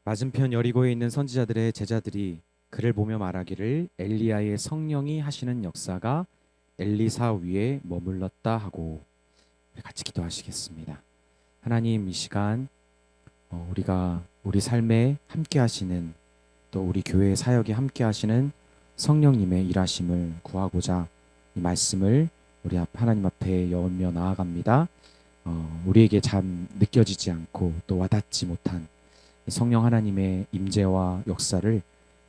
맞은편 여리고에 있는 선지자들의 제자들이 그를 보며 말하기를 엘리야의 성령이 하시는 역사가 엘리사 위에 머물렀다 하고. 같이 기도하시겠습니다. 하나님, 이 시간 우리가 우리 삶에 함께 하시는, 또 우리 교회 사역에 함께 하시는 성령님의 일하심을 구하고자 이 말씀을 우리 하나님 앞에 여며 나아갑니다. 우리에게 참 느껴지지 않고 또 와닿지 못한 성령 하나님의 임재와 역사를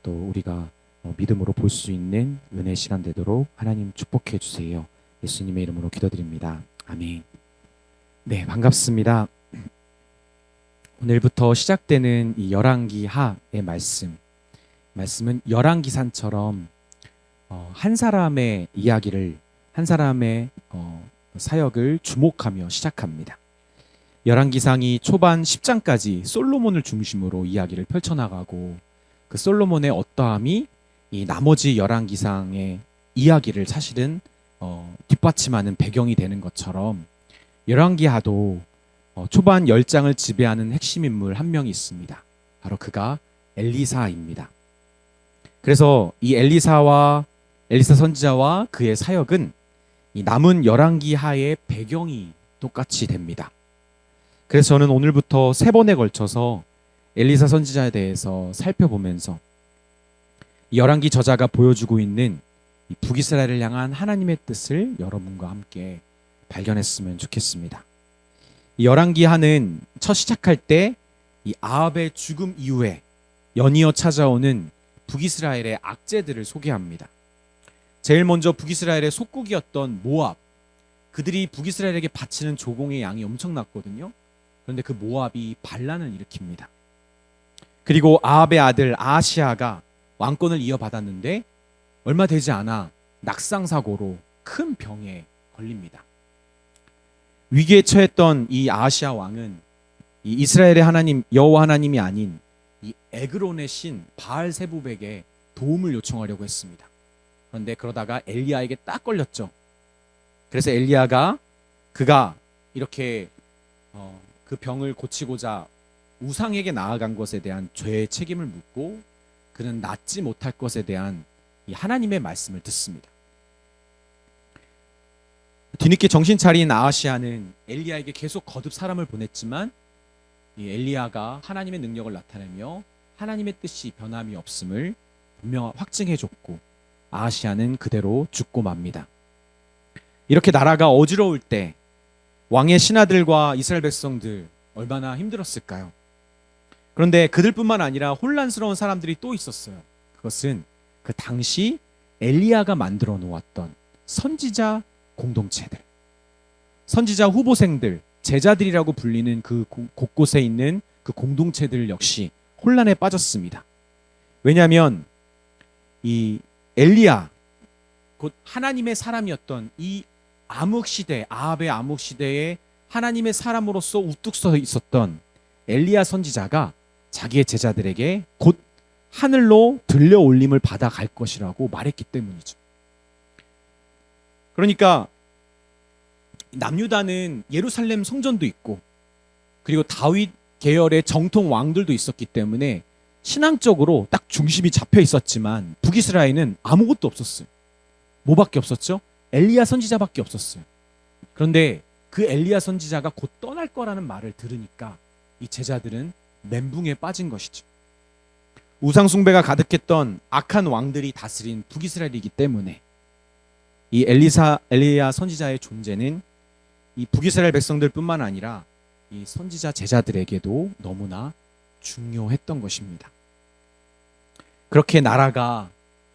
또 우리가 믿음으로 볼 수 있는 은혜 시간 되도록 하나님 축복해 주세요. 예수님의 이름으로 기도드립니다. 아멘. 네, 반갑습니다. 오늘부터 시작되는 이 열왕기하의 말씀은 열왕기산처럼 한 사람의 이야기를, 한 사람의 사역을 주목하며 시작합니다. 열왕기상이 초반 10장까지 솔로몬을 중심으로 이야기를 펼쳐나가고, 그 솔로몬의 어떠함이 이 나머지 열왕기상의 이야기를 사실은 뒷받침하는 배경이 되는 것처럼, 열왕기하도 초반 10장을 지배하는 핵심 인물 한 명이 있습니다. 바로 그가 엘리사입니다. 그래서 이 엘리사 선지자와 그의 사역은 이 남은 열왕기하의 배경이 똑같이 됩니다. 그래서 저는 오늘부터 3번에 걸쳐서 엘리사 선지자에 대해서 살펴보면서 열왕기 저자가 보여주고 있는 이 북이스라엘을 향한 하나님의 뜻을 여러분과 함께 발견했으면 좋겠습니다. 이 열왕기하는 첫 시작할 때 이 아합의 죽음 이후에 연이어 찾아오는 북이스라엘의 악재들을 소개합니다. 제일 먼저 북이스라엘의 속국이었던 모압, 그들이 북이스라엘에게 바치는 조공의 양이 엄청났거든요. 그런데 그 모압이 반란을 일으킵니다. 그리고 아합의 아들 아하시아가 왕권을 이어받았는데 얼마 되지 않아 낙상사고로 큰 병에 걸립니다. 위기에 처했던 이 아하시아 왕은 이 이스라엘의 하나님 여호와 하나님이 아닌 이 에그론의 신 바알세붑에게 도움을 요청하려고 했습니다. 그런데 그러다가 엘리야에게 딱 걸렸죠. 그래서 엘리야가 그가 이렇게 그 병을 고치고자 우상에게 나아간 것에 대한 죄의 책임을 묻고, 그는 낫지 못할 것에 대한 이 하나님의 말씀을 듣습니다. 뒤늦게 정신 차린 아하시아는 엘리야에게 계속 거듭 사람을 보냈지만 이 엘리야가 하나님의 능력을 나타내며 하나님의 뜻이 변함이 없음을 분명 확증해줬고, 아하시아는 그대로 죽고 맙니다. 이렇게 나라가 어지러울 때 왕의 신하들과 이스라엘 백성들 얼마나 힘들었을까요? 그런데 그들뿐만 아니라 혼란스러운 사람들이 또 있었어요. 그것은 그 당시 엘리야가 만들어 놓았던 선지자 공동체들, 선지자 후보생들, 제자들이라고 불리는 그 곳곳에 있는 그 공동체들 역시 혼란에 빠졌습니다. 왜냐하면 이 엘리야, 곧 하나님의 사람이었던 이 암흑시대, 아합의 암흑시대에 하나님의 사람으로서 우뚝 서 있었던 엘리야 선지자가 자기의 제자들에게 곧 하늘로 들려 올림을 받아갈 것이라고 말했기 때문이죠. 그러니까 남유다는 예루살렘 성전도 있고, 그리고 다윗 계열의 정통 왕들도 있었기 때문에 신앙적으로 딱 중심이 잡혀 있었지만, 북이스라엘은 아무것도 없었어요. 뭐밖에 없었죠? 엘리야 선지자밖에 없었어요. 그런데 그 엘리야 선지자가 곧 떠날 거라는 말을 들으니까 이 제자들은 멘붕에 빠진 것이죠. 우상숭배가 가득했던 악한 왕들이 다스린 북이스라엘이기 때문에 이 엘리야 선지자의 존재는 이 북이스라엘 백성들뿐만 아니라 이 선지자 제자들에게도 너무나 중요했던 것입니다. 그렇게 나라가,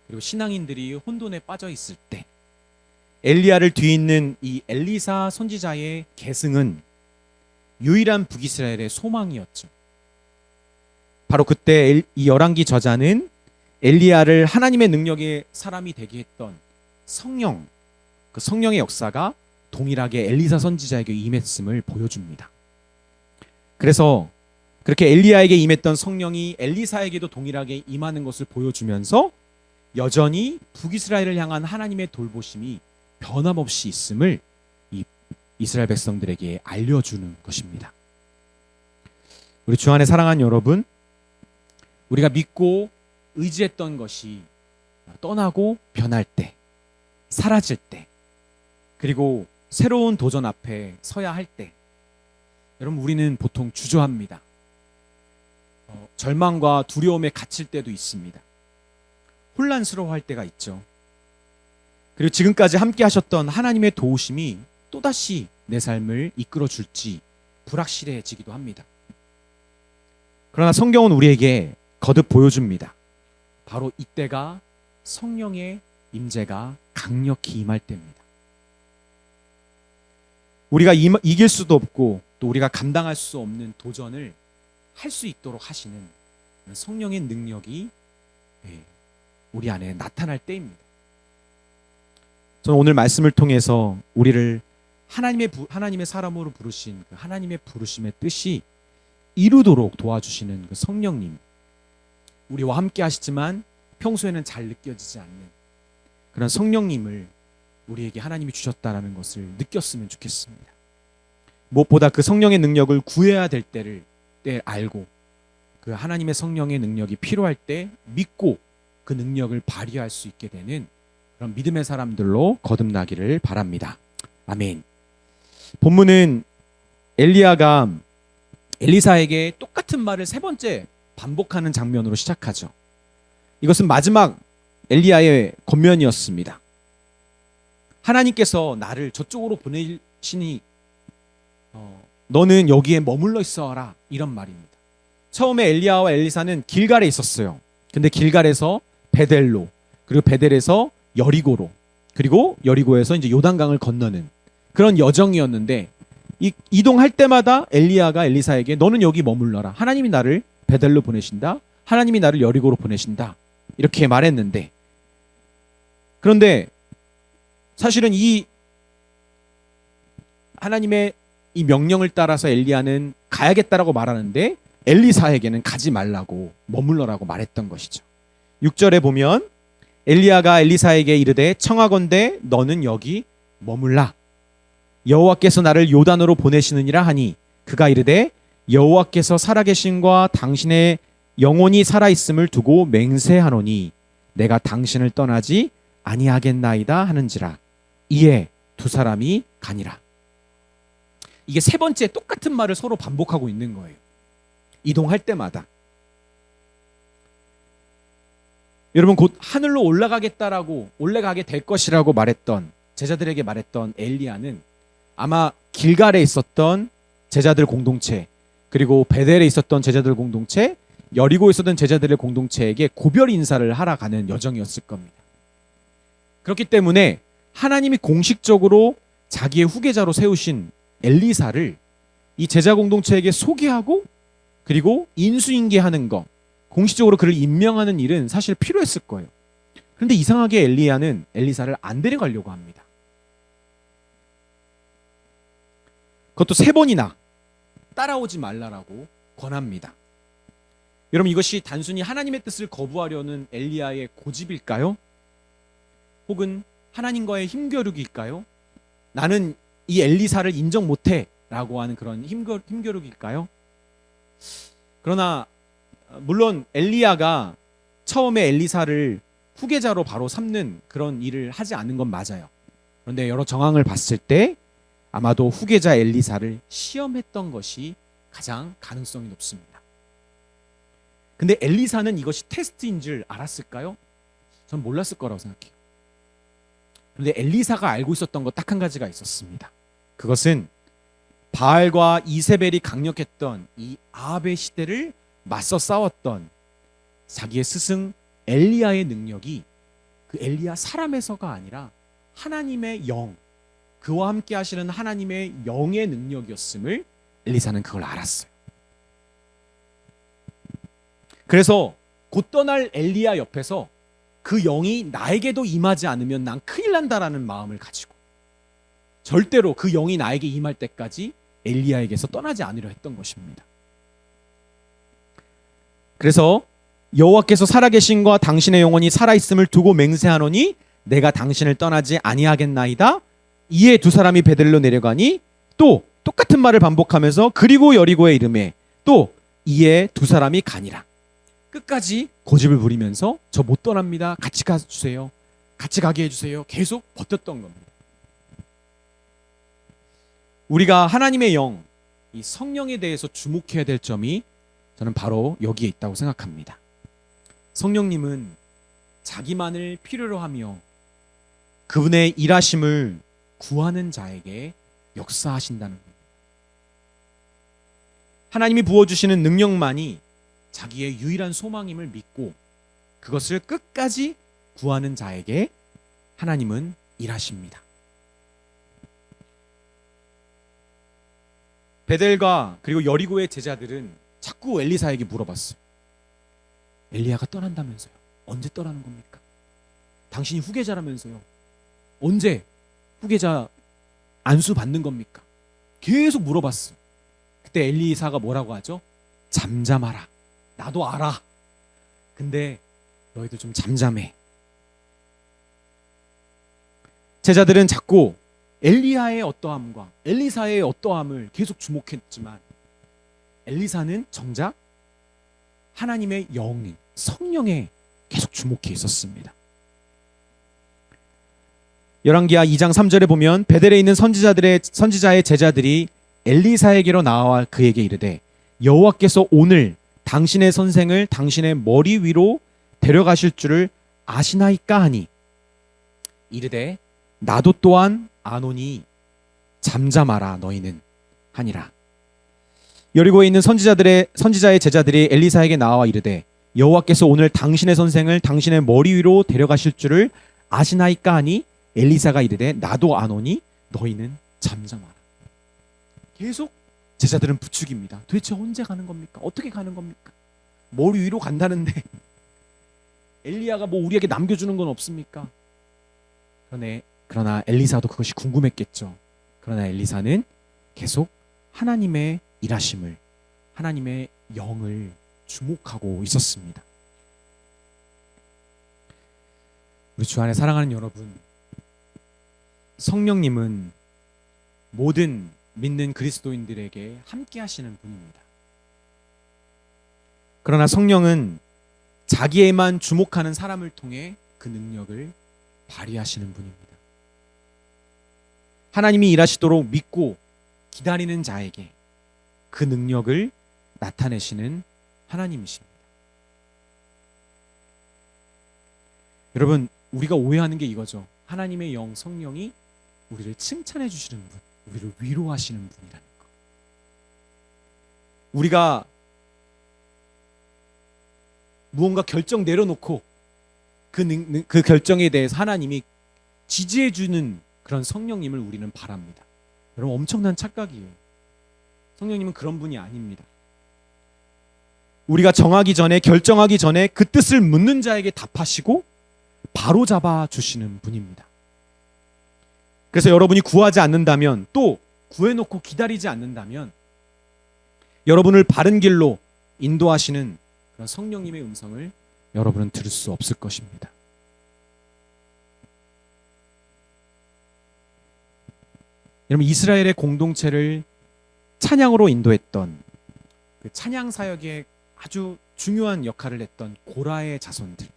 그리고 신앙인들이 혼돈에 빠져 있을 때 엘리야를 뒤잇는 이 엘리사 선지자의 계승은 유일한 북이스라엘의 소망이었죠. 바로 그때 이 열왕기 저자는 엘리야를 하나님의 능력의 사람이 되게 했던 성령, 그 성령의 역사가 동일하게 엘리사 선지자에게 임했음을 보여줍니다. 그래서 그렇게 엘리야에게 임했던 성령이 엘리사에게도 동일하게 임하는 것을 보여주면서 여전히 북이스라엘을 향한 하나님의 돌보심이 변함없이 있음을 이 이스라엘 백성들에게 알려주는 것입니다. 우리 주 안에 사랑하는 여러분, 우리가 믿고 의지했던 것이 떠나고 변할 때, 사라질 때, 그리고 새로운 도전 앞에 서야 할 때, 여러분 우리는 보통 주저합니다. 절망과 두려움에 갇힐 때도 있습니다. 혼란스러워할 때가 있죠. 그리고 지금까지 함께 하셨던 하나님의 도우심이 또다시 내 삶을 이끌어 줄지 불확실해지기도 합니다. 그러나 성경은 우리에게 거듭 보여줍니다. 바로 이때가 성령의 임재가 강력히 임할 때입니다. 우리가 이길 수도 없고 또 우리가 감당할 수 없는 도전을 할 수 있도록 하시는 성령의 능력이 우리 안에 나타날 때입니다. 저는 오늘 말씀을 통해서 우리를 하나님의 사람으로 부르신 그 하나님의 부르심의 뜻이 이루도록 도와주시는 그 성령님, 우리와 함께 하시지만 평소에는 잘 느껴지지 않는 그런 성령님을 우리에게 하나님이 주셨다라는 것을 느꼈으면 좋겠습니다. 무엇보다 그 성령의 능력을 구해야 될 때를 알고 그 하나님의 성령의 능력이 필요할 때 믿고 그 능력을 발휘할 수 있게 되는 그런 믿음의 사람들로 거듭나기를 바랍니다. 아멘. 본문은 엘리야가 엘리사에게 똑같은 말을 세 번째 반복하는 장면으로 시작하죠. 이것은 마지막 엘리야의 권면이었습니다. 하나님께서 나를 저쪽으로 보내시니 너는 여기에 머물러 있어라, 이런 말입니다. 처음에 엘리야와 엘리사는 길갈에 있었어요. 근데 길갈에서 베델로, 그리고 베델에서 여리고로, 그리고 여리고에서 이제 요단강을 건너는 그런 여정이었는데, 이동할 때마다 엘리야가 엘리사에게 너는 여기 머물러라, 하나님이 나를 베델로 보내신다, 하나님이 나를 여리고로 보내신다, 이렇게 말했는데, 그런데 사실은 이 하나님의 이 명령을 따라서 엘리야는 가야겠다라고 말하는데 엘리사에게는 가지 말라고, 머물러라고 말했던 것이죠. 6절에 보면 엘리야가 엘리사에게 이르되 청하건대 너는 여기 머물라, 여호와께서 나를 요단으로 보내시느니라 하니 그가 이르되 여호와께서 살아계심과 당신의 영혼이 살아있음을 두고 맹세하노니 내가 당신을 떠나지 아니하겠나이다 하는지라. 이에 두 사람이 가니라. 이게 세 번째 똑같은 말을 서로 반복하고 있는 거예요. 이동할 때마다. 여러분, 곧 하늘로 올라가게 될 것이라고 말했던, 제자들에게 말했던 엘리야는 아마 길갈에 있었던 제자들 공동체, 그리고 베델에 있었던 제자들 공동체, 여리고에 있었던 제자들의 공동체에게 고별 인사를 하러 가는 여정이었을 겁니다. 그렇기 때문에 하나님이 공식적으로 자기의 후계자로 세우신 엘리사를 이 제자 공동체에게 소개하고 그리고 인수인계하는 것, 공식적으로 그를 임명하는 일은 사실 필요했을 거예요. 그런데 이상하게 엘리야는 엘리사를 안 데려가려고 합니다. 그것도 세 번이나 따라오지 말라라고 권합니다. 여러분, 이것이 단순히 하나님의 뜻을 거부하려는 엘리야의 고집일까요? 혹은 하나님과의 힘겨루기일까요? 나는 이 엘리사를 인정 못해 라고 하는 그런 힘겨루기일까요? 그러나 물론 엘리야가 처음에 엘리사를 후계자로 바로 삼는 그런 일을 하지 않은 건 맞아요. 그런데 여러 정황을 봤을 때 아마도 후계자 엘리사를 시험했던 것이 가장 가능성이 높습니다. 근데 엘리사는 이것이 테스트인 줄 알았을까요? 전 몰랐을 거라고 생각해요. 그런데 엘리사가 알고 있었던 것 딱 한 가지가 있었습니다. 그것은 바알과 이세벨이 강력했던 이 아합의 시대를 맞서 싸웠던 자기의 스승 엘리야의 능력이 그 엘리야 사람에서가 아니라 하나님의 영, 그와 함께 하시는 하나님의 영의 능력이었음을 엘리사는 그걸 알았어요. 그래서 곧 떠날 엘리야 옆에서 그 영이 나에게도 임하지 않으면 난 큰일 난다라는 마음을 가지고 절대로 그 영이 나에게 임할 때까지 엘리야에게서 떠나지 않으려 했던 것입니다. 그래서 여호와께서 살아계신과 당신의 영혼이 살아있음을 두고 맹세하노니 내가 당신을 떠나지 아니하겠나이다. 이에 두 사람이 베델로 내려가니 또 똑같은 말을 반복하면서 그리고 여리고에 이르매 또 이에 두 사람이 가니라. 끝까지 고집을 부리면서 저 못 떠납니다. 같이 가주세요. 같이 가게 해주세요. 계속 버텼던 겁니다. 우리가 하나님의 영, 이 성령에 대해서 주목해야 될 점이 저는 바로 여기에 있다고 생각합니다. 성령님은 자기만을 필요로 하며 그분의 일하심을 구하는 자에게 역사하신다는 겁니다. 하나님이 부어주시는 능력만이 자기의 유일한 소망임을 믿고 그것을 끝까지 구하는 자에게 하나님은 일하십니다. 베델과 그리고 여리고의 제자들은 자꾸 엘리사에게 물어봤어요. 엘리야가 떠난다면서요. 언제 떠나는 겁니까? 당신이 후계자라면서요. 언제 후계자 안수 받는 겁니까? 계속 물어봤어요. 그때 엘리사가 뭐라고 하죠? 잠잠하라. 나도 알아. 근데 너희들 좀 잠잠해. 제자들은 자꾸 엘리야의 어떠함과 엘리사의 어떠함을 계속 주목했지만 엘리사는 정작 하나님의 영인 성령에 계속 주목해 있었습니다. 열왕기하 2장 3절에 보면 베델에 있는 선지자의 제자들이 엘리사에게로 나와 그에게 이르되 여호와께서 오늘 당신의 선생을 당신의 머리 위로 데려가실 줄을 아시나이까 하니 이르되 나도 또한 아노니 잠잠하라 너희는 하니라. 여리고에 있는 선지자의 제자들이 엘리사에게 나와 이르되 여호와께서 오늘 당신의 선생을 당신의 머리 위로 데려가실 줄을 아시나이까 하니 엘리사가 이르되 나도 아노니 너희는 잠잠하라. 계속 제자들은 부추깁니다. 도대체 언제 가는 겁니까? 어떻게 가는 겁니까? 머리 위로 간다는데 엘리야가 뭐 우리에게 남겨주는 건 없습니까? 그러나 엘리사도 그것이 궁금했겠죠. 그러나 엘리사는 계속 하나님의 일하심을, 하나님의 영을 주목하고 있었습니다. 우리 주 안에 사랑하는 여러분, 성령님은 모든 믿는 그리스도인들에게 함께 하시는 분입니다. 그러나 성령은 자기에만 주목하는 사람을 통해 그 능력을 발휘하시는 분입니다. 하나님이 일하시도록 믿고 기다리는 자에게 그 능력을 나타내시는 하나님이십니다. 여러분, 우리가 오해하는 게 이거죠. 하나님의 영 성령이 우리를 칭찬해 주시는 분, 우리를 위로하시는 분이라는 것. 우리가 무언가 결정 내려놓고 그 결정에 대해서 하나님이 지지해 주는 그런 성령님을 우리는 바랍니다. 여러분, 엄청난 착각이에요. 성령님은 그런 분이 아닙니다. 우리가 정하기 전에, 결정하기 전에 그 뜻을 묻는 자에게 답하시고 바로 잡아 주시는 분입니다. 그래서 여러분이 구하지 않는다면, 또 구해놓고 기다리지 않는다면 여러분을 바른 길로 인도하시는 그런 성령님의 음성을 여러분은 들을 수 없을 것입니다. 여러분, 이스라엘의 공동체를 찬양으로 인도했던 그 찬양 사역에 아주 중요한 역할을 했던 고라의 자손들,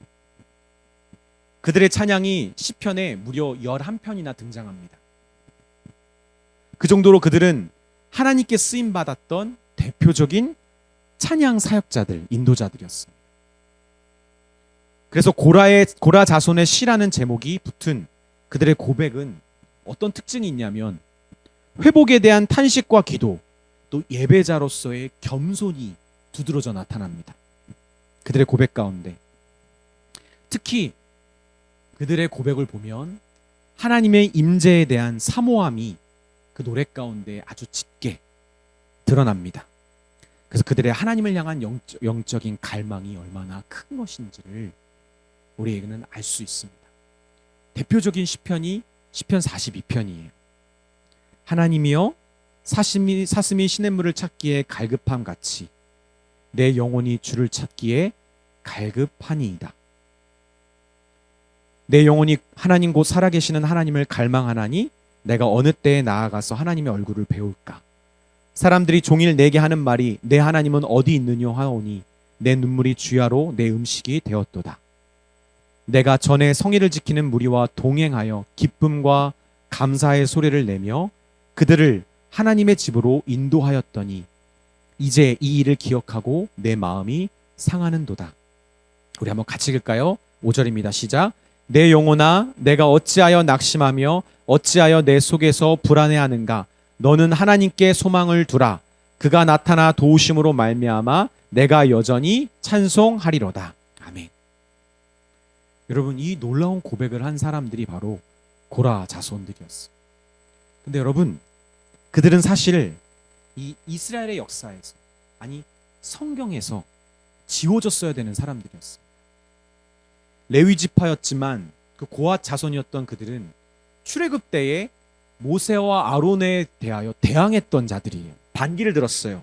그들의 찬양이 시편에 무려 11편이나 등장합니다. 그 정도로 그들은 하나님께 쓰임받았던 대표적인 찬양 사역자들, 인도자들이었습니다. 그래서 고라 자손의 시라는 제목이 붙은 그들의 고백은 어떤 특징이 있냐면 회복에 대한 탄식과 기도, 또 예배자로서의 겸손이 두드러져 나타납니다. 그들의 고백 가운데 특히 그들의 고백을 보면 하나님의 임재에 대한 사모함이 그 노래 가운데 아주 짙게 드러납니다. 그래서 그들의 하나님을 향한 영적인 갈망이 얼마나 큰 것인지를 우리에게는 알 수 있습니다. 대표적인 시편이 시편 42편이에요. 하나님이여 사슴이 시냇물을 찾기에 갈급함 같이 내 영혼이 주를 찾기에 갈급하니이다. 내 영혼이 하나님 곧 살아계시는 하나님을 갈망하나니 내가 어느 때에 나아가서 하나님의 얼굴을 배울까. 사람들이 종일 내게 하는 말이 내 하나님은 어디 있느냐 하오니 내 눈물이 주야로 내 음식이 되었도다. 내가 전에 성의를 지키는 무리와 동행하여 기쁨과 감사의 소리를 내며 그들을 하나님의 집으로 인도하였더니 이제 이 일을 기억하고 내 마음이 상하는도다. 우리 한번 같이 읽을까요? 5절입니다. 시작. 내 영혼아, 내가 어찌하여 낙심하며 어찌하여 내 속에서 불안해하는가? 너는 하나님께 소망을 두라. 그가 나타나 도우심으로 말미암아 내가 여전히 찬송하리로다. 아멘. 여러분, 이 놀라운 고백을 한 사람들이 바로 고라 자손들이었어요. 근데 여러분, 그들은 사실 이 이스라엘의 역사에서, 아니 성경에서 지워졌어야 되는 사람들이었어요. 레위 지파였지만 그 고핫 자손이었던 그들은 출애굽 때에 모세와 아론에 대하여 대항했던 자들이에요. 반기를 들었어요.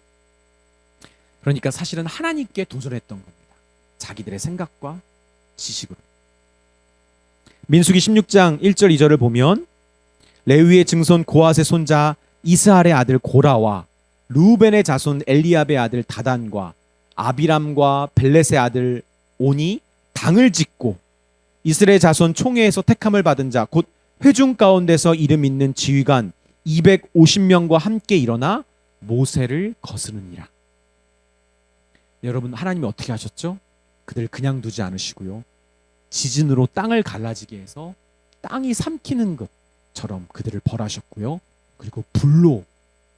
그러니까 사실은 하나님께 도전했던 겁니다. 자기들의 생각과 지식으로. 민수기 16장 1절 2절을 보면 레위의 증손 고핫의 손자 이스할의 아들 고라와 루벤의 자손 엘리압의 아들 다단과 아비람과 벨렛의 아들 온이 당을 짓고 이스라엘 자손 총회에서 택함을 받은 자 곧 회중 가운데서 이름 있는 지휘관 250명과 함께 일어나 모세를 거스르니라. 네, 여러분, 하나님이 어떻게 하셨죠? 그들 그냥 두지 않으시고요, 지진으로 땅을 갈라지게 해서 땅이 삼키는 것처럼 그들을 벌하셨고요, 그리고 불로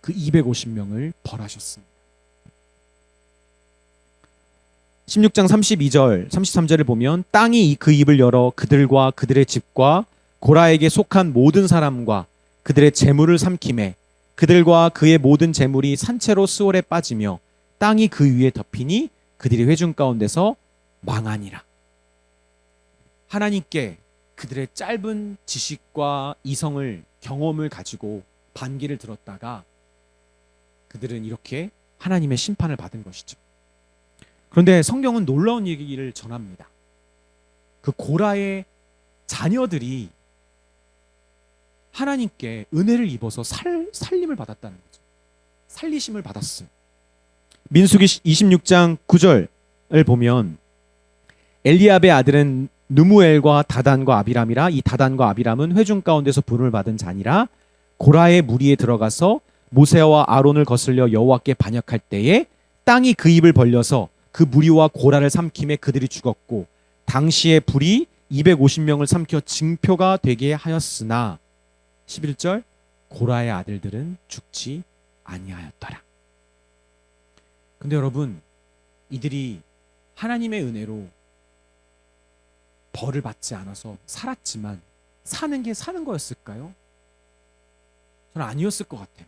그 250명을 벌하셨습니다. 16장 32절 33절을 보면 땅이 그 입을 열어 그들과 그들의 집과 고라에게 속한 모든 사람과 그들의 재물을 삼키매 그들과 그의 모든 재물이 산채로 수월에 빠지며 땅이 그 위에 덮이니 그들이 회중 가운데서 망하니라. 하나님께 그들의 짧은 지식과 이성을, 경험을 가지고 반기를 들었다가 그들은 이렇게 하나님의 심판을 받은 것이죠. 그런데 성경은 놀라운 얘기를 전합니다. 그 고라의 자녀들이 하나님께 은혜를 입어서 살림을 받았다는 거죠. 살리심을 받았어요. 민수기 26장 9절을 보면 엘리압의 아들은 느무엘과 다단과 아비람이라. 이 다단과 아비람은 회중 가운데서 부름을 받은 자니라. 고라의 무리에 들어가서 모세와 아론을 거슬려 여호와께 반역할 때에 땅이 그 입을 벌려서 그 무리와 고라를 삼킴에 그들이 죽었고 당시의 불이 250명을 삼켜 징표가 되게 하였으나 11절 고라의 아들들은 죽지 아니하였더라. 근데 여러분, 이들이 하나님의 은혜로 벌을 받지 않아서 살았지만 사는 게 사는 거였을까요? 저는 아니었을 것 같아요.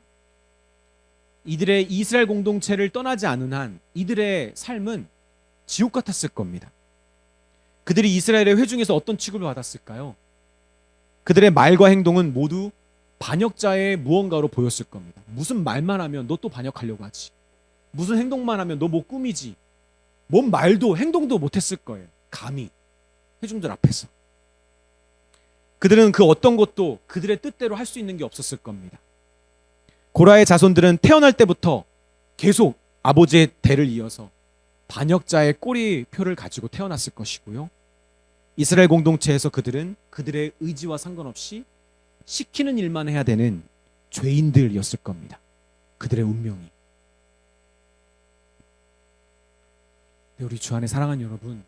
이들의 이스라엘 공동체를 떠나지 않은 한 이들의 삶은 지옥 같았을 겁니다. 그들이 이스라엘의 회중에서 어떤 취급을 받았을까요? 그들의 말과 행동은 모두 반역자의 무언가로 보였을 겁니다. 무슨 말만 하면 너 또 반역하려고 하지. 무슨 행동만 하면 너 뭐 꾸미지. 뭔 말도 행동도 못했을 거예요. 감히 회중들 앞에서. 그들은 그 어떤 것도 그들의 뜻대로 할 수 있는 게 없었을 겁니다. 고라의 자손들은 태어날 때부터 계속 아버지의 대를 이어서 반역자의 꼬리표를 가지고 태어났을 것이고요. 이스라엘 공동체에서 그들은 그들의 의지와 상관없이 시키는 일만 해야 되는 죄인들이었을 겁니다. 그들의 운명이. 우리 주 안에 사랑하는 여러분,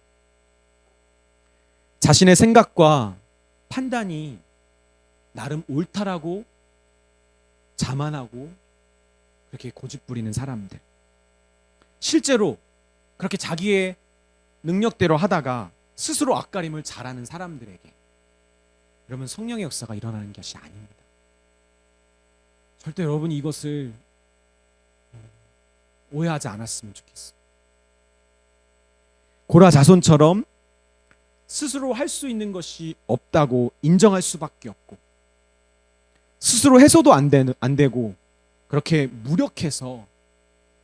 자신의 생각과 판단이 나름 옳다라고 자만하고 그렇게 고집부리는 사람들, 실제로 그렇게 자기의 능력대로 하다가 스스로 앞가림을 잘하는 사람들에게 여러분, 성령의 역사가 일어나는 것이 아닙니다. 절대 여러분이 이것을 오해하지 않았으면 좋겠어요. 고라 자손처럼 스스로 할 수 있는 것이 없다고 인정할 수밖에 없고, 스스로 해서도 안 되고 그렇게 무력해서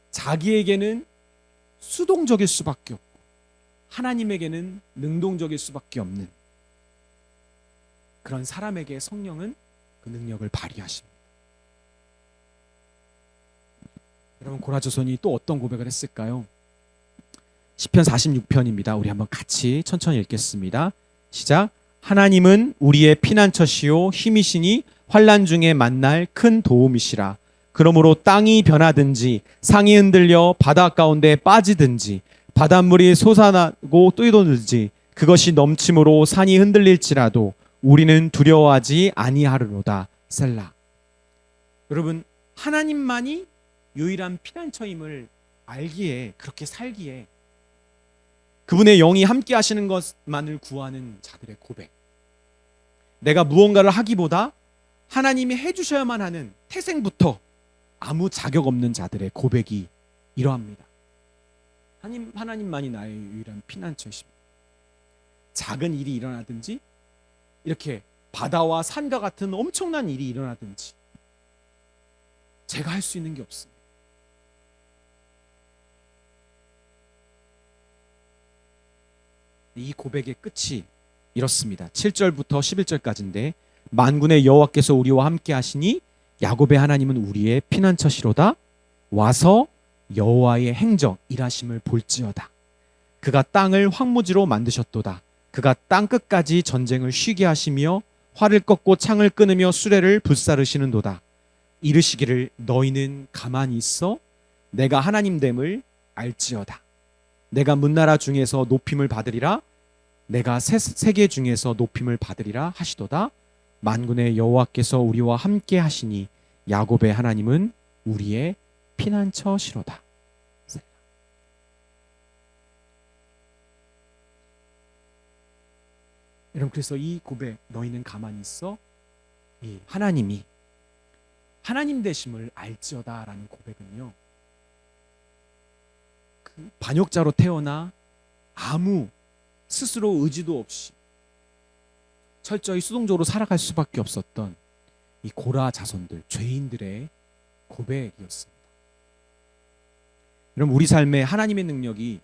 자기에게는 수동적일 수밖에 없고 하나님에게는 능동적일 수밖에 없는 그런 사람에게 성령은 그 능력을 발휘하십니다. 여러분, 고라 자손이 또 어떤 고백을 했을까요? 시편 46편입니다. 우리 한번 같이 천천히 읽겠습니다. 시작. 하나님은 우리의 피난처시요 힘이시니 환난 중에 만날 큰 도움이시라. 그러므로 땅이 변하든지 상이 흔들려 바다 가운데 빠지든지 바닷물이 솟아나고 뛰도든지 그것이 넘침으로 산이 흔들릴지라도 우리는 두려워하지 아니하리로다. 셀라. 여러분, 하나님만이 유일한 피난처임을 알기에, 그렇게 살기에 그분의 영이 함께 하시는 것만을 구하는 자들의 고백, 내가 무언가를 하기보다 하나님이 해주셔야만 하는 태생부터 아무 자격 없는 자들의 고백이 이러합니다. 하나님만이 나의 유일한 피난처이십니다. 작은 일이 일어나든지 이렇게 바다와 산과 같은 엄청난 일이 일어나든지 제가 할 수 있는 게 없습니다. 이 고백의 끝이 이렇습니다. 7절부터 11절까지인데 만군의 여호와께서 우리와 함께 하시니 야곱의 하나님은 우리의 피난처시로다. 와서 여호와의 행적 일하심을 볼지어다. 그가 땅을 황무지로 만드셨도다. 그가 땅 끝까지 전쟁을 쉬게 하시며 활을 꺾고 창을 끊으며 수레를 불사르시는도다. 이르시기를 너희는 가만히 있어 내가 하나님됨을 알지어다. 내가 문나라 중에서 높임을 받으리라. 내가 세계 중에서 높임을 받으리라 하시도다. 만군의 여호와께서 우리와 함께 하시니 야곱의 하나님은 우리의 피난처시로다. 여러분, 그래서 이 고백, 너희는 가만히 있어, 이 하나님이 하나님 되심을 알지어다라는 고백은요, 그 반역자로 태어나 아무 스스로 의지도 없이 철저히 수동적으로 살아갈 수밖에 없었던 이 고라 자손들, 죄인들의 고백이었습니다. 여러분, 우리 삶에 하나님의 능력이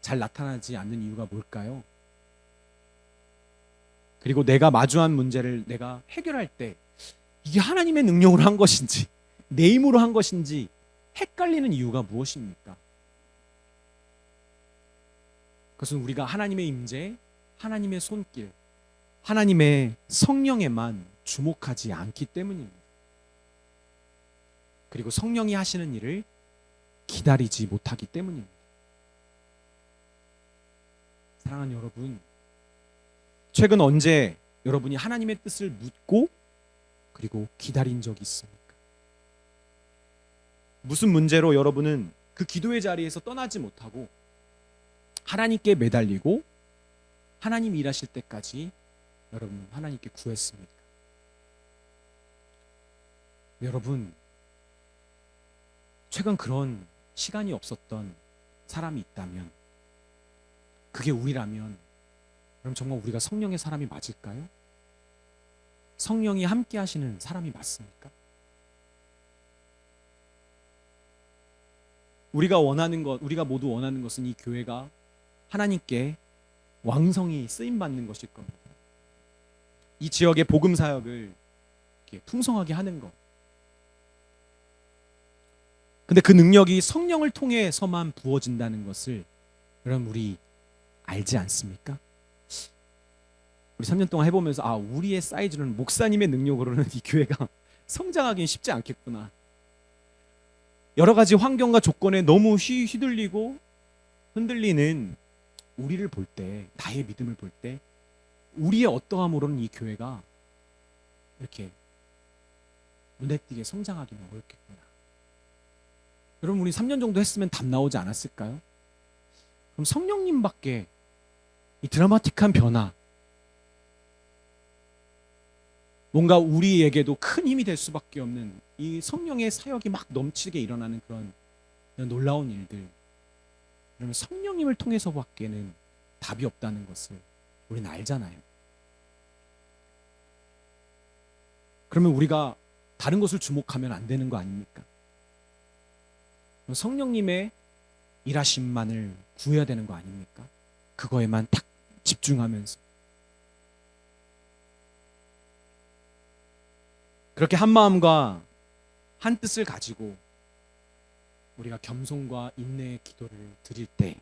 잘 나타나지 않는 이유가 뭘까요? 그리고 내가 마주한 문제를 내가 해결할 때 이게 하나님의 능력으로 한 것인지 내 힘으로 한 것인지 헷갈리는 이유가 무엇입니까? 그것은 우리가 하나님의 임재, 하나님의 손길, 하나님의 성령에만 주목하지 않기 때문입니다. 그리고 성령이 하시는 일을 기다리지 못하기 때문입니다. 사랑하는 여러분, 최근 언제 여러분이 하나님의 뜻을 묻고 그리고 기다린 적이 있습니까? 무슨 문제로 여러분은 그 기도의 자리에서 떠나지 못하고 하나님께 매달리고 하나님 일하실 때까지 여러분 하나님께 구했습니까? 여러분, 최근 그런 시간이 없었던 사람이 있다면, 그게 우리라면 그럼 정말 우리가 성령의 사람이 맞을까요? 성령이 함께 하시는 사람이 맞습니까? 우리가 모두 원하는 것은 이 교회가 하나님께 왕성히 쓰임 받는 것일 겁니다. 이 지역의 복음 사역을 이렇게 풍성하게 하는 것. 근데 그 능력이 성령을 통해서만 부어진다는 것을 여러분 우리 알지 않습니까? 우리 3년 동안 해보면서 우리의 사이즈는 목사님의 능력으로는 이 교회가 성장하기는 쉽지 않겠구나. 여러 가지 환경과 조건에 너무 휘둘리고 흔들리는 우리를 볼 때, 나의 믿음을 볼 때 우리의 어떠함으로는 이 교회가 이렇게 눈에 띄게 성장하기는 어렵겠구나. 여러분, 우리 3년 정도 했으면 답 나오지 않았을까요? 그럼 성령님밖에 이 드라마틱한 변화, 뭔가 우리에게도 큰 힘이 될 수밖에 없는 이 성령의 사역이 막 넘치게 일어나는 그런 놀라운 일들, 그러면 성령님을 통해서밖에는 답이 없다는 것을 우리는 알잖아요. 그러면 우리가 다른 것을 주목하면 안 되는 거 아닙니까? 성령님의 일하심만을 구해야 되는 거 아닙니까? 그거에만 딱 집중하면서 그렇게 한 마음과 한 뜻을 가지고 우리가 겸손과 인내의 기도를 드릴 때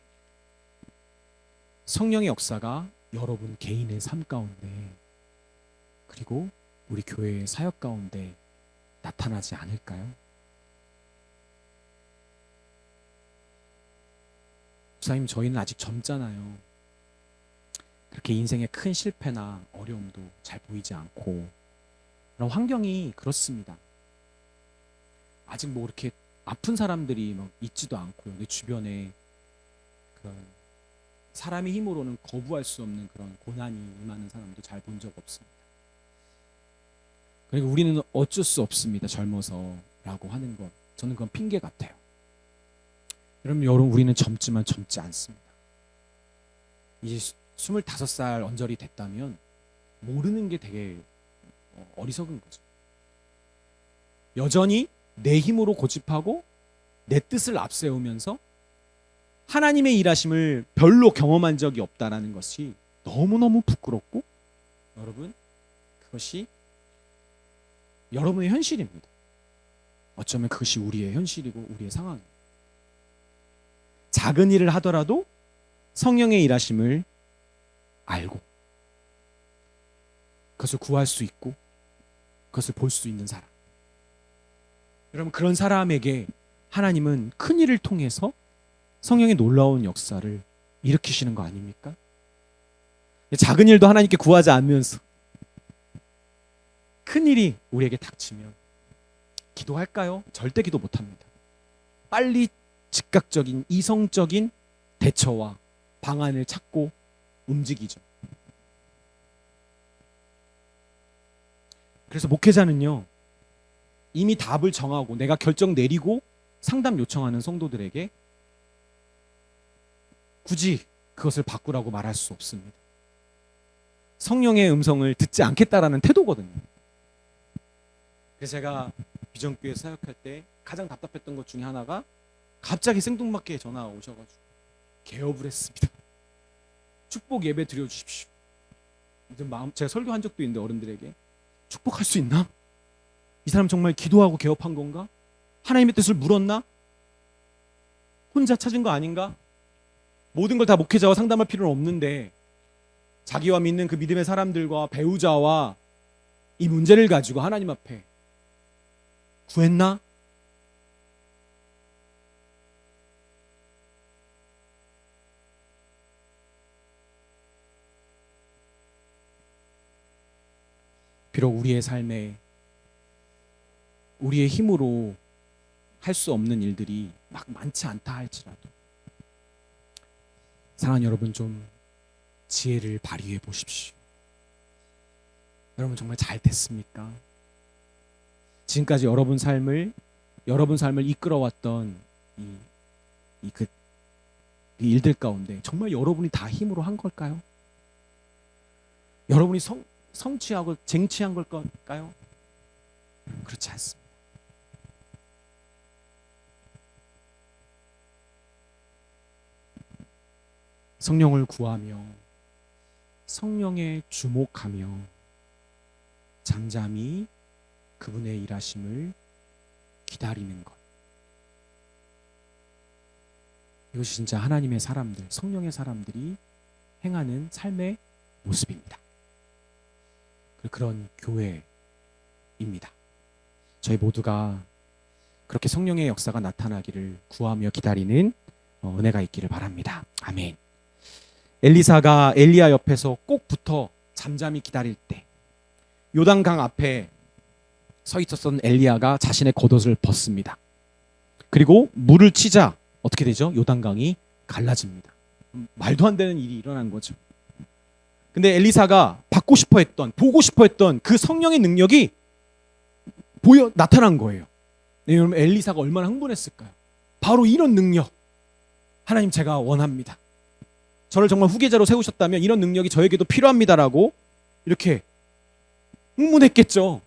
성령의 역사가 여러분 개인의 삶 가운데 그리고 우리 교회의 사역 가운데 나타나지 않을까요? 목사님, 저희는 아직 젊잖아요. 그렇게 인생의 큰 실패나 어려움도 잘 보이지 않고 그런 환경이 그렇습니다. 아직 뭐 이렇게 아픈 사람들이 막 있지도 않고요. 내 주변에 그런 사람의 힘으로는 거부할 수 없는 그런 고난이 임하는 사람도 잘 본 적 없습니다. 그리고 우리는 어쩔 수 없습니다. 젊어서라고 하는 건 저는 그건 핑계 같아요. 여러분, 우리는 젊지만 젊지 않습니다. 이제 25살 언저리 됐다면 모르는 게 되게 어리석은 거죠. 여전히 내 힘으로 고집하고 내 뜻을 앞세우면서 하나님의 일하심을 별로 경험한 적이 없다라는 것이 너무너무 부끄럽고, 여러분, 그것이 여러분의 현실입니다. 어쩌면 그것이 우리의 현실이고 우리의 상황입니다. 작은 일을 하더라도 성령의 일하심을 알고 그것을 구할 수 있고 그것을 볼 수 있는 사람, 여러분, 그런 사람에게 하나님은 큰 일을 통해서 성령의 놀라운 역사를 일으키시는 거 아닙니까? 작은 일도 하나님께 구하지 않으면서 큰 일이 우리에게 닥치면 기도할까요? 절대 기도 못합니다. 빨리 즉각적인 이성적인 대처와 방안을 찾고 움직이죠. 그래서 목회자는요, 이미 답을 정하고 내가 결정 내리고 상담 요청하는 성도들에게 굳이 그것을 바꾸라고 말할 수 없습니다. 성령의 음성을 듣지 않겠다라는 태도거든요. 그래서 제가 비전교회 사역할 때 가장 답답했던 것 중에 하나가 갑자기 생뚱맞게 전화가 오셔가지고 개업을 했습니다. 축복 예배 드려주십시오. 제가 설교한 적도 있는데 어른들에게 축복할 수 있나? 이 사람 정말 기도하고 개업한 건가? 하나님의 뜻을 물었나? 혼자 찾은 거 아닌가? 모든 걸 다 목회자와 상담할 필요는 없는데 자기와 믿는 그 믿음의 사람들과 배우자와 이 문제를 가지고 하나님 앞에 구했나? 비록 우리의 삶에 우리의 힘으로 할 수 없는 일들이 막 많지 않다 할지라도 사랑하는 여러분, 좀 지혜를 발휘해 보십시오. 여러분, 정말 잘 됐습니까? 지금까지 여러분 삶을 이끌어왔던 그 일들 가운데 정말 여러분이 다 힘으로 한 걸까요? 여러분이 성취하고 쟁취한 걸까요? 그렇지 않습니다. 성령을 구하며 성령에 주목하며 잠잠히 그분의 일하심을 기다리는 것, 이것이 진짜 하나님의 사람들, 성령의 사람들이 행하는 삶의 모습입니다. 그런 교회입니다. 저희 모두가 그렇게 성령의 역사가 나타나기를 구하며 기다리는 은혜가 있기를 바랍니다. 아멘. 엘리사가 엘리야 옆에서 꼭 붙어 잠잠히 기다릴 때 요단강 앞에 서 있었던 엘리야가 자신의 겉옷을 벗습니다. 그리고 물을 치자 어떻게 되죠? 요단강이 갈라집니다. 말도 안 되는 일이 일어난 거죠. 근데 엘리사가 보고 싶어 했던 그 성령의 능력이 나타난 거예요. 네, 여러분, 엘리사가 얼마나 흥분했을까요? 바로 이런 능력, 하나님, 제가 원합니다. 저를 정말 후계자로 세우셨다면 이런 능력이 저에게도 필요합니다라고 이렇게 흥분했겠죠.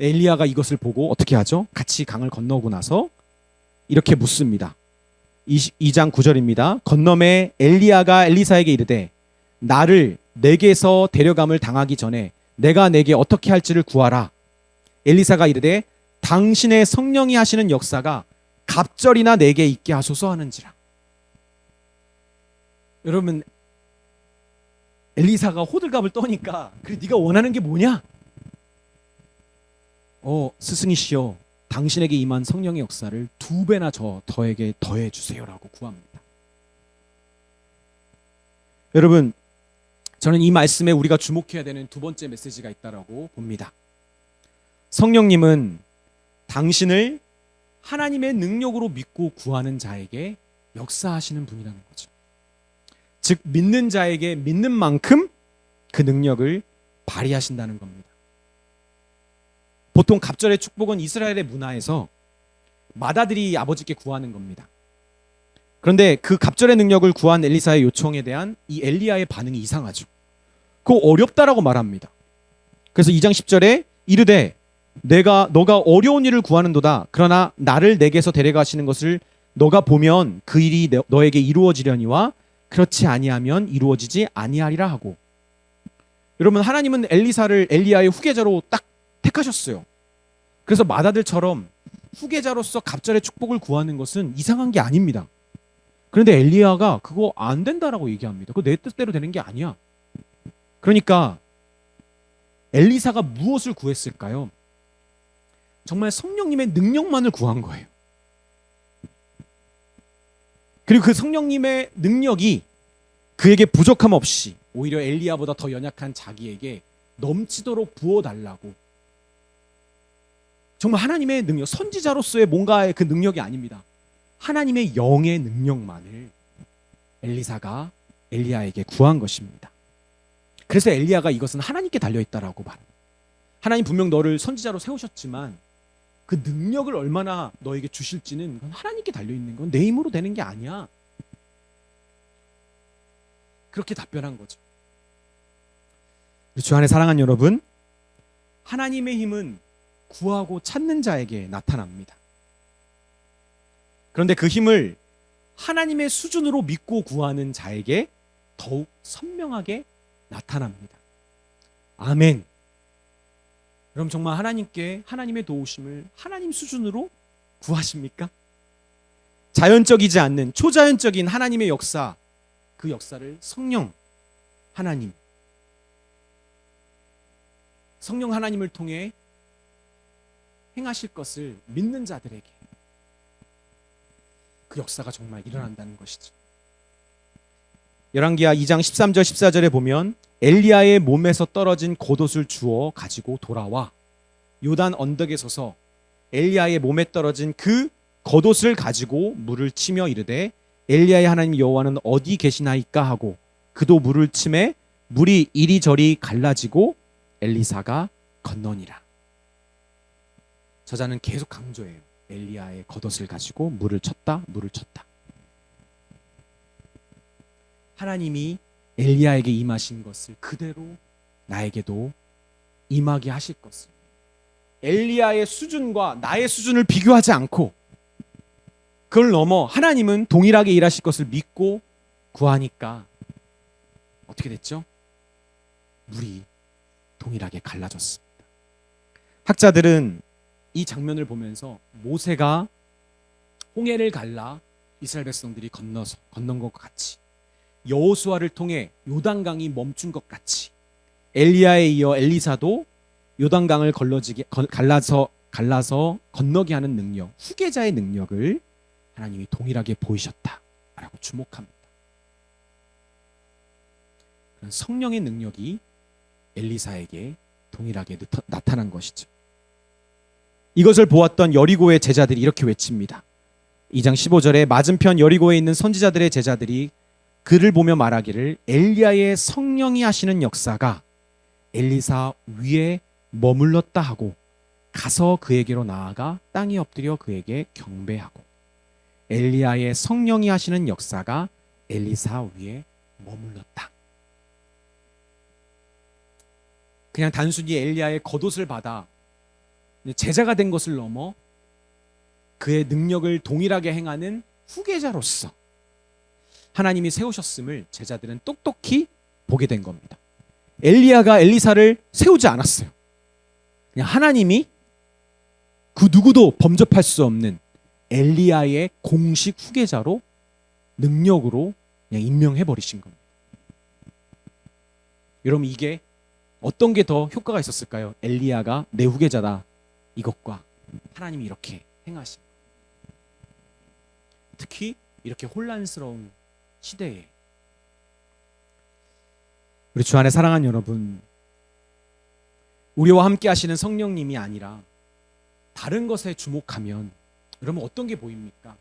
엘리야가 이것을 보고 어떻게 하죠? 같이 강을 건너고 나서 이렇게 묻습니다. 2장 9절입니다. 건너매 엘리야가 엘리사에게 이르되 나를 내게서 데려감을 당하기 전에 내가 내게 어떻게 할지를 구하라. 엘리사가 이르되 당신의 성령이 하시는 역사가 갑절이나 내게 있게 하소서 하는지라. 여러분, 엘리사가 호들갑을 떠니까 그래 네가 원하는 게 뭐냐? 스승이시여 당신에게 임한 성령의 역사를 2배나 저에게 더해 주세요라고 구합니다. 여러분, 저는 이 말씀에 우리가 주목해야 되는 2번째 메시지가 있다라고 봅니다. 성령님은 당신을 하나님의 능력으로 믿고 구하는 자에게 역사하시는 분이라는 거죠. 즉 믿는 자에게 믿는 만큼 그 능력을 발휘하신다는 겁니다. 보통 갑절의 축복은 이스라엘의 문화에서 맏아들이 아버지께 구하는 겁니다. 그런데 그 갑절의 능력을 구한 엘리사의 요청에 대한 이 엘리야의 반응이 이상하죠. 그거 어렵다라고 말합니다. 그래서 2장 10절에 이르되 너가 어려운 일을 구하는도다. 그러나 나를 내게서 데려가시는 것을 너가 보면 그 일이 너에게 이루어지려니와 그렇지 아니하면 이루어지지 아니하리라 하고. 여러분, 하나님은 엘리야의 후계자로 딱 택하셨어요. 그래서 맏아들처럼 후계자로서 갑절의 축복을 구하는 것은 이상한 게 아닙니다. 그런데 엘리야가 그거 안 된다라고 얘기합니다. 그거 내 뜻대로 되는 게 아니야. 그러니까 엘리사가 무엇을 구했을까요? 정말 성령님의 능력만을 구한 거예요. 그리고 그 성령님의 능력이 그에게 부족함 없이 오히려 엘리야보다 더 연약한 자기에게 넘치도록 부어달라고. 정말 하나님의 능력, 선지자로서의 뭔가의 그 능력이 아닙니다. 하나님의 영의 능력만을 엘리사가 엘리야에게 구한 것입니다. 그래서 엘리야가 이것은 하나님께 달려있다라고 말합니다. 하나님 분명 너를 선지자로 세우셨지만 그 능력을 얼마나 너에게 주실지는 그건 하나님께 달려있는 건 내 힘으로 되는 게 아니야. 그렇게 답변한 거죠. 주 안에 사랑하는 여러분, 하나님의 힘은 구하고 찾는 자에게 나타납니다. 그런데 그 힘을 하나님의 수준으로 믿고 구하는 자에게 더욱 선명하게 나타납니다. 아멘. 그럼 정말 하나님께 하나님의 도우심을 하나님 수준으로 구하십니까? 자연적이지 않는 초자연적인 하나님의 역사, 그 역사를 성령 하나님을 통해 행하실 것을 믿는 자들에게 그 역사가 정말 일어난다는 것이죠. 열왕기하 2장 13절 14절에 보면 엘리야의 몸에서 떨어진 겉옷을 주워 가지고 돌아와 요단 언덕에 서서 엘리야의 몸에 떨어진 그 겉옷을 가지고 물을 치며 이르되 엘리야의 하나님 여호와는 어디 계시나이까 하고 그도 물을 치매 물이 이리저리 갈라지고 엘리사가 건너니라. 저자는 계속 강조해요. 엘리야의 겉옷을 가지고 물을 쳤다. 하나님이 엘리야에게 임하신 것을 그대로 나에게도 임하게 하실 것을. 엘리야의 수준과 나의 수준을 비교하지 않고 그걸 넘어 하나님은 동일하게 일하실 것을 믿고 구하니까 어떻게 됐죠? 물이 동일하게 갈라졌습니다. 학자들은 이 장면을 보면서 모세가 홍해를 갈라 이스라엘 백성들이 건넌 것과 같이 여호수아를 통해 요단강이 멈춘 것 같이 엘리야에 이어 엘리사도 요단강을 갈라서 건너게 하는 능력, 후계자의 능력을 하나님이 동일하게 보이셨다라고 주목합니다. 성령의 능력이 엘리사에게 동일하게 나타난 것이죠. 이것을 보았던 여리고의 제자들이 이렇게 외칩니다. 2장 15절에 맞은편 여리고에 있는 선지자들의 제자들이 그를 보며 말하기를 엘리야의 성령이 하시는 역사가 엘리사 위에 머물렀다 하고 가서 그에게로 나아가 땅에 엎드려 그에게 경배하고. 엘리야의 성령이 하시는 역사가 엘리사 위에 머물렀다. 그냥 단순히 엘리야의 겉옷을 받아 제자가 된 것을 넘어 그의 능력을 동일하게 행하는 후계자로서 하나님이 세우셨음을 제자들은 똑똑히 보게 된 겁니다. 엘리야가 엘리사를 세우지 않았어요. 그냥 하나님이 그 누구도 범접할 수 없는 엘리야의 공식 후계자로 능력으로 그냥 임명해 버리신 겁니다. 여러분 이게 어떤 게 더 효과가 있었을까요? 엘리야가 내 후계자다 이것과 하나님이 이렇게 행하신, 특히 이렇게 혼란스러운 시대에 우리 주 안에 사랑하는 여러분, 우리와 함께 하시는 성령님이 아니라 다른 것에 주목하면 여러분 어떤 게 보입니까?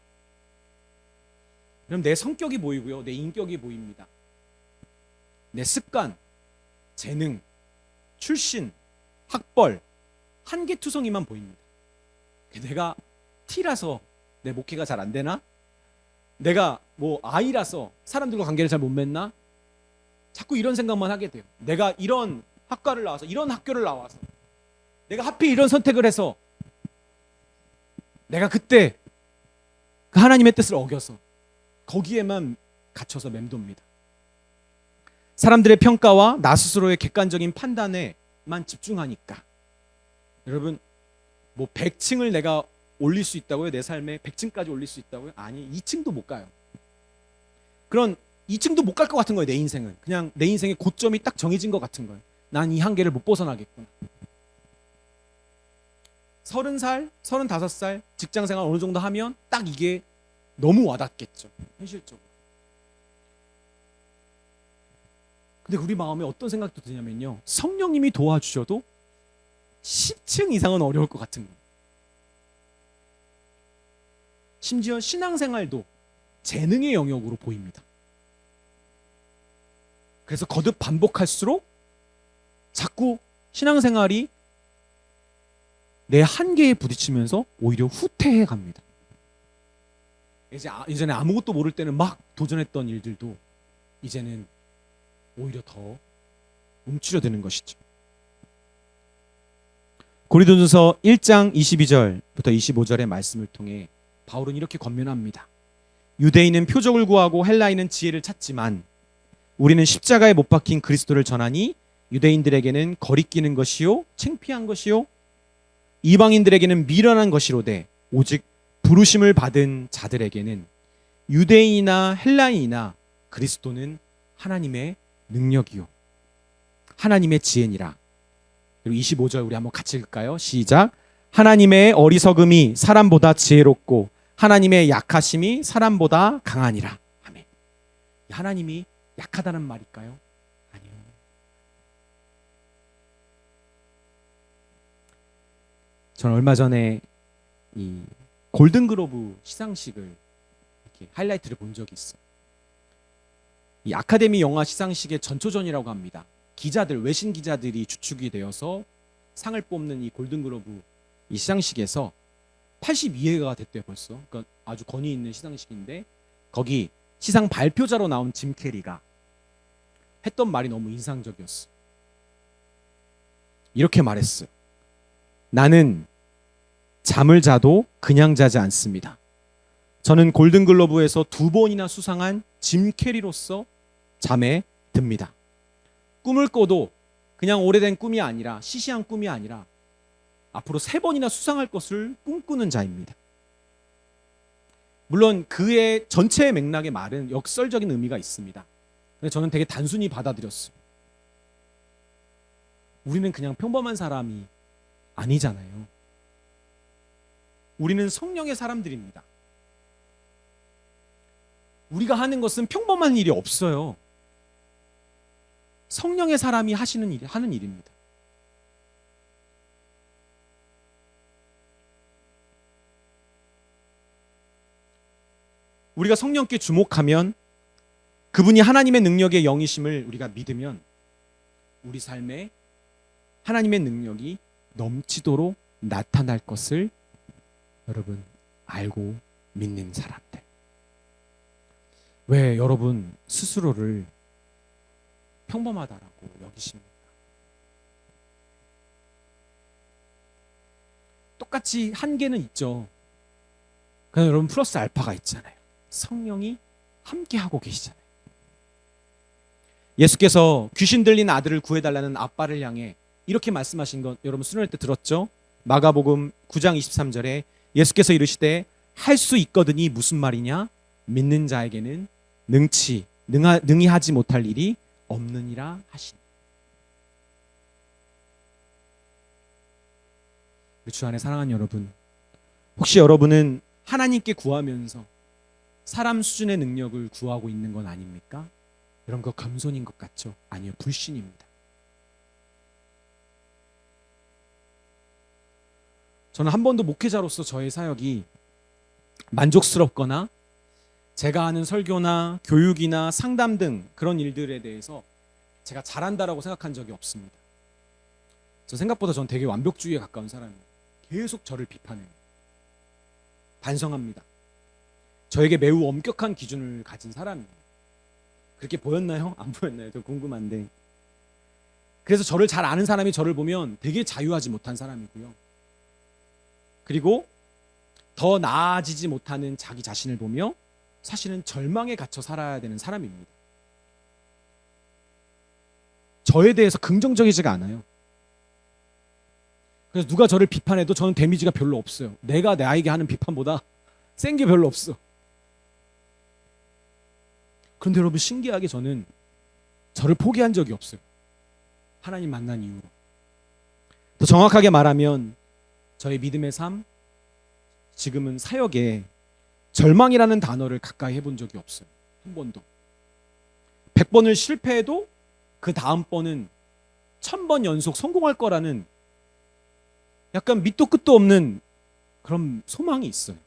여러분 내 성격이 보이고요, 내 인격이 보입니다. 내 습관, 재능, 출신, 학벌, 한계투성이만 보입니다. 내가 T라서 내 목회가 잘 안 되나? 내가 뭐 I라서 사람들과 관계를 잘 못 맺나? 자꾸 이런 생각만 하게 돼요. 내가 이런 학과를 나와서, 이런 학교를 나와서, 내가 하필 이런 선택을 해서 내가 그때 그 하나님의 뜻을 어겨서 거기에만 갇혀서 맴돕니다. 사람들의 평가와 나 스스로의 객관적인 판단에만 집중하니까. 여러분 뭐 100층을 내가 올릴 수 있다고요? 내 삶에 100층까지 올릴 수 있다고요? 아니, 2층도 못 가요. 그런 2층도 못 갈 것 같은 거예요. 내 인생은 그냥 내 인생의 고점이 딱 정해진 것 같은 거예요. 난 이 한계를 못 벗어나겠구나. 30살, 35살 직장생활 어느 정도 하면 딱 이게 너무 와닿겠죠, 현실적으로. 근데 우리 마음에 어떤 생각도 드냐면요, 성령님이 도와주셔도 10층 이상은 어려울 것 같은 거예요. 심지어 신앙생활도 재능의 영역으로 보입니다. 그래서 거듭 반복할수록 자꾸 신앙생활이 내 한계에 부딪히면서 오히려 후퇴해 갑니다. 이전에 아무것도 모를 때는 막 도전했던 일들도 이제는 오히려 더 움츠려드는 것이죠. 고린도전서 1장 22절부터 25절의 말씀을 통해 바울은 이렇게 권면합니다. 유대인은 표적을 구하고 헬라인은 지혜를 찾지만 우리는 십자가에 못 박힌 그리스도를 전하니 유대인들에게는 거리끼는 것이요 창피한 것이요 이방인들에게는 미련한 것이로되 오직 부르심을 받은 자들에게는 유대인이나 헬라인이나 그리스도는 하나님의 능력이요 하나님의 지혜니라. 그리고 25절 우리 한번 같이 읽을까요? 시작. 하나님의 어리석음이 사람보다 지혜롭고 하나님의 약하심이 사람보다 강하니라. 아멘. 하나님이 약하다는 말일까요? 아니요. 저는 얼마 전에 이 골든글로브 시상식을 이렇게 하이라이트를 본 적이 있어요. 이 아카데미 영화 시상식의 전초전이라고 합니다. 기자들, 외신 기자들이 주축이 되어서 상을 뽑는 이 골든글로브 이 시상식에서 82회가 됐대요 벌써. 그러니까 아주 권위 있는 시상식인데 거기 시상 발표자로 나온 짐 캐리가 했던 말이 너무 인상적이었어요. 이렇게 말했어요. 나는 잠을 자도 그냥 자지 않습니다. 저는 골든글로브에서 2번이나 수상한 짐 캐리로서 잠에 듭니다. 꿈을 꿔도 그냥 오래된 꿈이 아니라 시시한 꿈이 아니라 앞으로 3번이나 수상할 것을 꿈꾸는 자입니다. 물론 그의 전체의 맥락의 말은 역설적인 의미가 있습니다. 근데 저는 되게 단순히 받아들였어요. 우리는 그냥 평범한 사람이 아니잖아요. 우리는 성령의 사람들입니다. 우리가 하는 것은 평범한 일이 없어요. 성령의 사람이 하는 일입니다. 우리가 성령께 주목하면 그분이 하나님의 능력의 영이심을 우리가 믿으면 우리 삶에 하나님의 능력이 넘치도록 나타날 것을 여러분 알고 믿는 사람들. 왜 여러분 스스로를 평범하다라고 여기십니까? 똑같이 한계는 있죠. 그냥 여러분 플러스 알파가 있잖아요. 성령이 함께하고 계시잖아요. 예수께서 귀신 들린 아들을 구해달라는 아빠를 향해 이렇게 말씀하신 것 여러분 수련회 때 들었죠? 마가복음 9장 23절에 예수께서 이르시되 할 수 있거든이 무슨 말이냐? 믿는 자에게는 능히 하지 못할 일이 없느니라 하시니. 주 안에 사랑하는 여러분, 혹시 여러분은 하나님께 구하면서 사람 수준의 능력을 구하고 있는 건 아닙니까? 이런 거 겸손인 것 같죠? 아니요, 불신입니다. 저는 한 번도 목회자로서 저의 사역이 만족스럽거나 제가 하는 설교나 교육이나 상담 등 그런 일들에 대해서 제가 잘한다라고 생각한 적이 없습니다. 저 생각보다 전 되게 완벽주의에 가까운 사람이에요. 계속 저를 비판해요. 반성합니다. 저에게 매우 엄격한 기준을 가진 사람이에요. 그렇게 보였나요? 안 보였나요? 저 궁금한데. 그래서 저를 잘 아는 사람이 저를 보면 되게 자유하지 못한 사람이고요. 그리고 더 나아지지 못하는 자기 자신을 보며 사실은 절망에 갇혀 살아야 되는 사람입니다. 저에 대해서 긍정적이지가 않아요. 그래서 누가 저를 비판해도 저는 데미지가 별로 없어요. 내가 나에게 하는 비판보다 센 게 별로 없어. 그런데 여러분, 신기하게 저는 저를 포기한 적이 없어요. 하나님 만난 이후로. 더 정확하게 말하면 저의 믿음의 삶, 지금은 사역에 절망이라는 단어를 가까이 해본 적이 없어요. 한 번도. 100번을 실패해도 그 다음번은 1000번 연속 성공할 거라는 약간 밑도 끝도 없는 그런 소망이 있어요.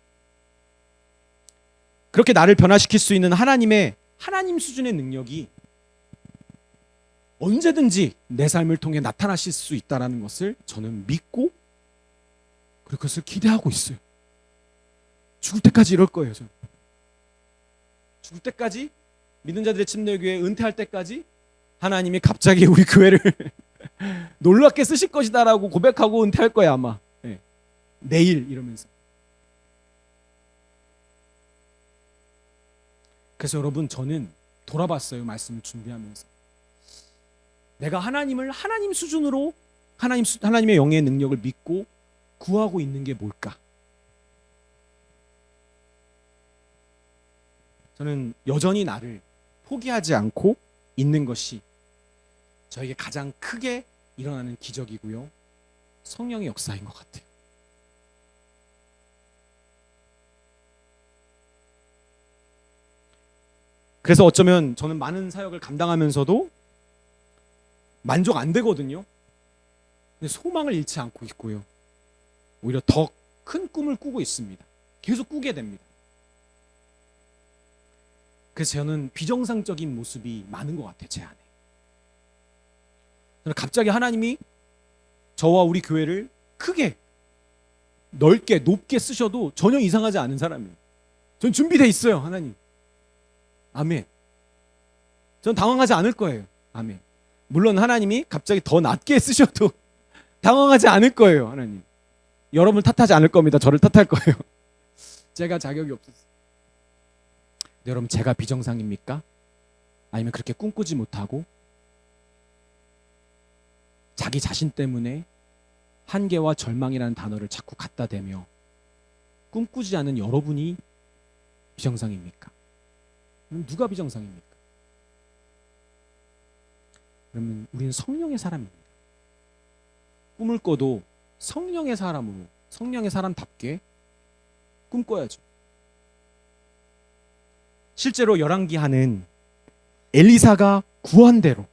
그렇게 나를 변화시킬 수 있는 하나님 수준의 능력이 언제든지 내 삶을 통해 나타나실 수 있다는 것을 저는 믿고 그리고 그것을 기대하고 있어요. 죽을 때까지 이럴 거예요. 저는 죽을 때까지, 믿는 자들의 침례교회 은퇴할 때까지 하나님이 갑자기 우리 교회를 놀랍게 쓰실 것이다라고 고백하고 은퇴할 거예요, 아마. 네. 내일 이러면서. 그래서 여러분, 저는 돌아봤어요. 말씀을 준비하면서 내가 하나님을 하나님 수준으로 하나님의 영의 능력을 믿고 구하고 있는 게 뭘까? 저는 여전히 나를 포기하지 않고 있는 것이 저에게 가장 크게 일어나는 기적이고요, 성령의 역사인 것 같아요. 그래서 어쩌면 저는 많은 사역을 감당하면서도 만족 안 되거든요. 근데 소망을 잃지 않고 있고요, 오히려 더 큰 꿈을 꾸고 있습니다. 계속 꾸게 됩니다. 그래서 저는 비정상적인 모습이 많은 것 같아요, 제 안에. 저는 갑자기 하나님이 저와 우리 교회를 크게, 넓게, 높게 쓰셔도 전혀 이상하지 않은 사람이에요. 전 준비되어 있어요, 하나님. 아멘. 전 당황하지 않을 거예요. 아멘. 물론 하나님이 갑자기 더 낮게 쓰셔도 당황하지 않을 거예요, 하나님. 여러분 탓하지 않을 겁니다. 저를 탓할 거예요. 제가 자격이 없었어요. 여러분, 제가 비정상입니까? 아니면 그렇게 꿈꾸지 못하고 자기 자신 때문에 한계와 절망이라는 단어를 자꾸 갖다 대며 꿈꾸지 않은 여러분이 비정상입니까? 그럼 누가 비정상입니까? 그러면 우리는 성령의 사람입니다. 꿈을 꿔도 성령의 사람으로, 성령의 사람답게 꿈꿔야죠. 실제로 열왕기하는 엘리사가 구한 대로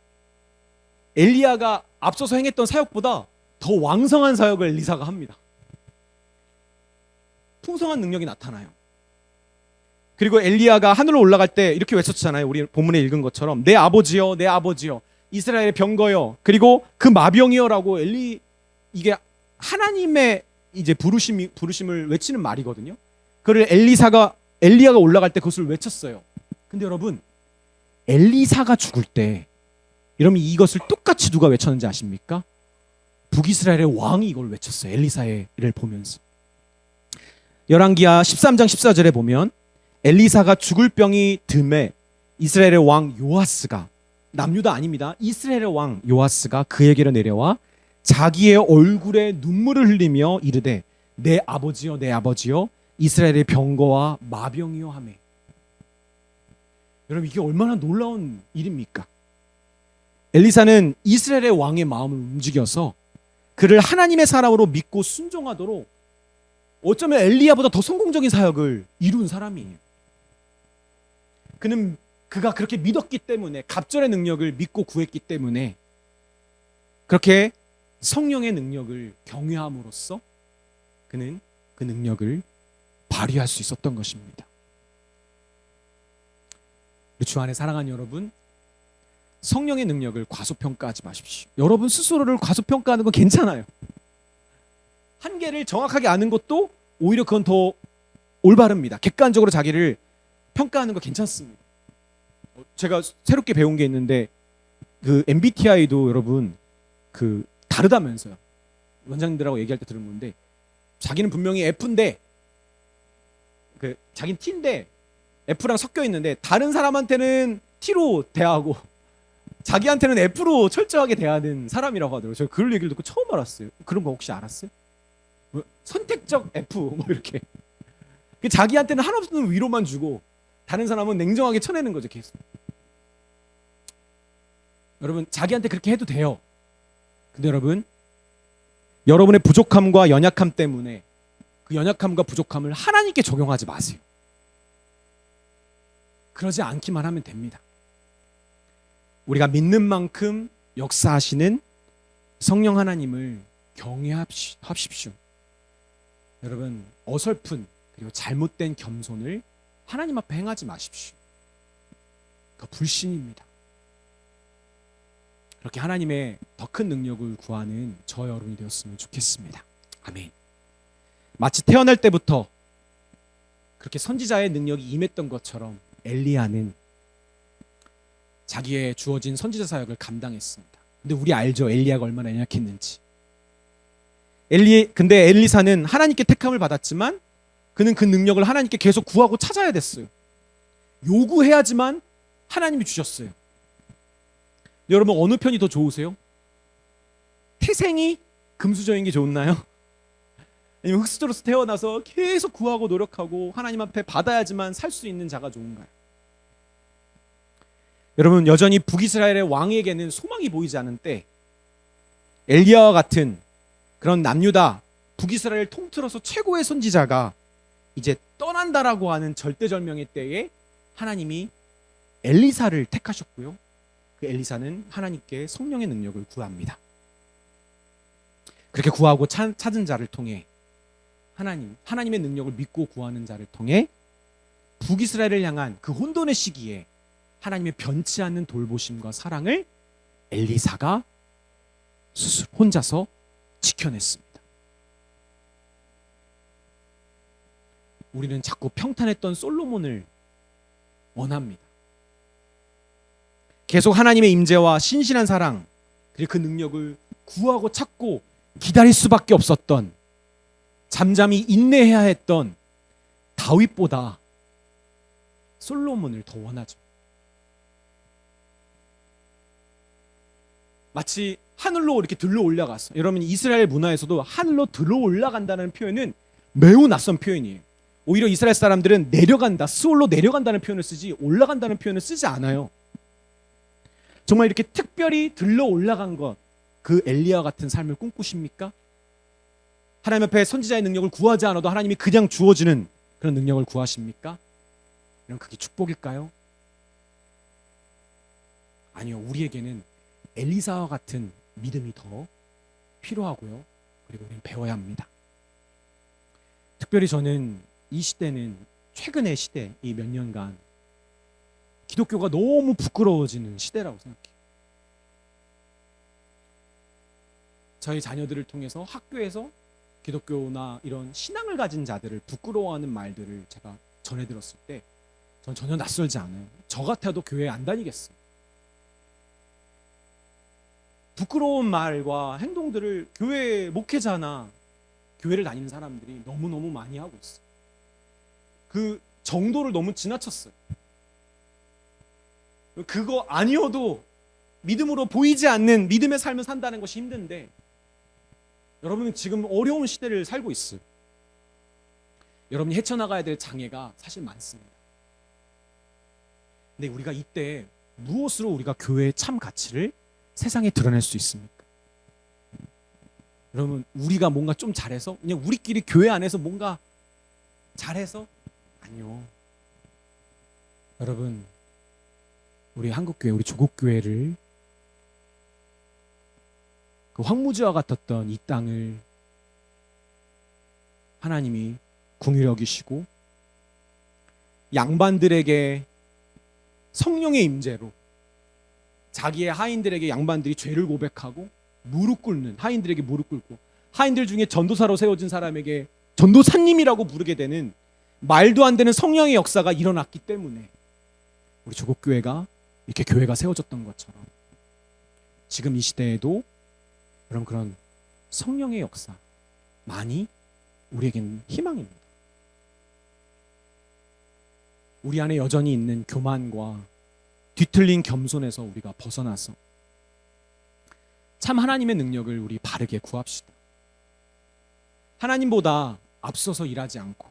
엘리야가 앞서서 행했던 사역보다 더 왕성한 사역을 엘리사가 합니다. 풍성한 능력이 나타나요. 그리고 엘리야가 하늘로 올라갈 때 이렇게 외쳤잖아요. 우리 본문에 읽은 것처럼 내 아버지여, 내 아버지여, 이스라엘의 병거여, 그리고 그 마병이여라고 이게 하나님의 이제 부르심을 외치는 말이거든요. 그를 엘리야가 올라갈 때 그것을 외쳤어요. 근데 여러분, 엘리사가 죽을 때 여러분 이것을 똑같이 누가 외쳤는지 아십니까? 북이스라엘의 왕이 이걸 외쳤어요. 엘리사의 일을 보면서. 열왕기하 13장 14절에 보면 엘리사가 죽을 병이 듦에 이스라엘의 왕 요아스가, 남유다 아닙니다, 이스라엘의 왕 요아스가 그에게로 내려와 자기의 얼굴에 눈물을 흘리며 이르되 내 아버지여, 내 아버지여, 이스라엘의 병거와 마병이여 하매. 여러분, 이게 얼마나 놀라운 일입니까? 엘리사는 이스라엘의 왕의 마음을 움직여서 그를 하나님의 사람으로 믿고 순종하도록 어쩌면 엘리야보다 더 성공적인 사역을 이룬 사람이에요. 그가 그렇게 믿었기 때문에, 갑절의 능력을 믿고 구했기 때문에 그렇게 성령의 능력을 경외함으로써 그는 그 능력을 발휘할 수 있었던 것입니다. 우리 주 안에 사랑하는 여러분, 성령의 능력을 과소평가하지 마십시오. 여러분 스스로를 과소평가하는 건 괜찮아요. 한계를 정확하게 아는 것도 오히려 그건 더 올바릅니다. 객관적으로 자기를 평가하는 거 괜찮습니다. 제가 새롭게 배운 게 있는데, 그 MBTI도 여러분 그 다르다면서요. 원장님들하고 얘기할 때 들은 건데, 자기는 분명히 F인데, 자기는 T인데 F랑 섞여 있는데 다른 사람한테는 T로 대하고 자기한테는 F로 철저하게 대하는 사람이라고 하더라고요. 제가 그런 얘기를 듣고 처음 알았어요. 그런 거 혹시 알았어요? 뭐 선택적 F 뭐 이렇게. 자기한테는 한없는 위로만 주고 다른 사람은 냉정하게 쳐내는 거죠, 계속. 여러분, 자기한테 그렇게 해도 돼요. 근데 여러분, 여러분의 부족함과 연약함 때문에 그 연약함과 부족함을 하나님께 적용하지 마세요. 그러지 않기만 하면 됩니다. 우리가 믿는 만큼 역사하시는 성령 하나님을 경외하십시오. 여러분, 어설픈 그리고 잘못된 겸손을 하나님 앞에 행하지 마십시오. 그 불신입니다. 그렇게 하나님의 더 큰 능력을 구하는 저 여러분이 되었으면 좋겠습니다. 아멘. 마치 태어날 때부터 그렇게 선지자의 능력이 임했던 것처럼 엘리야는 자기의 주어진 선지자 사역을 감당했습니다. 근데 우리 알죠? 엘리야가 얼마나 연약했는지. 근데 엘리사는 하나님께 택함을 받았지만 그는 그 능력을 하나님께 계속 구하고 찾아야 됐어요. 요구해야지만 하나님이 주셨어요. 여러분, 어느 편이 더 좋으세요? 태생이 금수저인 게 좋나요? 아니면 흙수저로서 태어나서 계속 구하고 노력하고 하나님 앞에 받아야지만 살 수 있는 자가 좋은가요? 여러분, 여전히 북이스라엘의 왕에게는 소망이 보이지 않은 때 엘리야와 같은 그런 남유다 북이스라엘을 통틀어서 최고의 선지자가 이제 떠난다라고 하는 절대절명의 때에 하나님이 엘리사를 택하셨고요. 그 엘리사는 하나님께 성령의 능력을 구합니다. 그렇게 구하고 찾은 자를 통해 하나님의 능력을 믿고 구하는 자를 통해 북이스라엘을 향한 그 혼돈의 시기에 하나님의 변치 않는 돌보심과 사랑을 엘리사가 스스로 혼자서 지켜냈습니다. 우리는 자꾸 평탄했던 솔로몬을 원합니다. 계속 하나님의 임재와 신실한 사랑, 그리고 그 능력을 구하고 찾고 기다릴 수밖에 없었던, 잠잠히 인내해야 했던 다윗보다 솔로몬을 더 원하죠. 마치 하늘로 이렇게 들러 올라갔어. 여러분, 이스라엘 문화에서도 하늘로 들러 올라간다는 표현은 매우 낯선 표현이에요. 오히려 이스라엘 사람들은 내려간다, 스올로 내려간다는 표현을 쓰지 올라간다는 표현을 쓰지 않아요. 정말 이렇게 특별히 들러 올라간 것, 그 엘리야 같은 삶을 꿈꾸십니까? 하나님 앞에 선지자의 능력을 구하지 않아도 하나님이 그냥 주어주는 그런 능력을 구하십니까? 이런 그게 축복일까요? 아니요. 우리에게는 엘리사와 같은 믿음이 더 필요하고요. 그리고 우리는 배워야 합니다. 특별히 저는 이 시대는, 최근의 시대, 이 몇 년간 기독교가 너무 부끄러워지는 시대라고 생각해요. 저희 자녀들을 통해서 학교에서 기독교나 이런 신앙을 가진 자들을 부끄러워하는 말들을 제가 전해 들었을 때 전 전혀 낯설지 않아요. 저 같아도 교회에 안 다니겠어요. 부끄러운 말과 행동들을 교회 목회자나 교회를 다니는 사람들이 너무너무 많이 하고 있어요. 그 정도를 너무 지나쳤어요. 그거 아니어도 믿음으로 보이지 않는 믿음의 삶을 산다는 것이 힘든데, 여러분은 지금 어려운 시대를 살고 있어요. 여러분이 헤쳐나가야 될 장애가 사실 많습니다. 근데 우리가 이때 무엇으로 우리가 교회의 참 가치를 세상에 드러낼 수 있습니까? 여러분, 우리가 뭔가 좀 잘해서 그냥 우리끼리 교회 안에서 뭔가 잘해서 아니요. 여러분, 우리 한국교회, 우리 조국교회를 그 황무지와 같았던 이 땅을 하나님이 긍휼히 여기시고 양반들에게 성령의 임재로 자기의 하인들에게 양반들이 죄를 고백하고 무릎 꿇는, 하인들에게 무릎 꿇고 하인들 중에 전도사로 세워진 사람에게 전도사님이라고 부르게 되는 말도 안 되는 성령의 역사가 일어났기 때문에 우리 조국교회가 이렇게 교회가 세워졌던 것처럼 지금 이 시대에도 여러분 그런 성령의 역사 많이 우리에겐 희망입니다. 우리 안에 여전히 있는 교만과 뒤틀린 겸손에서 우리가 벗어나서 참 하나님의 능력을 우리 바르게 구합시다. 하나님보다 앞서서 일하지 않고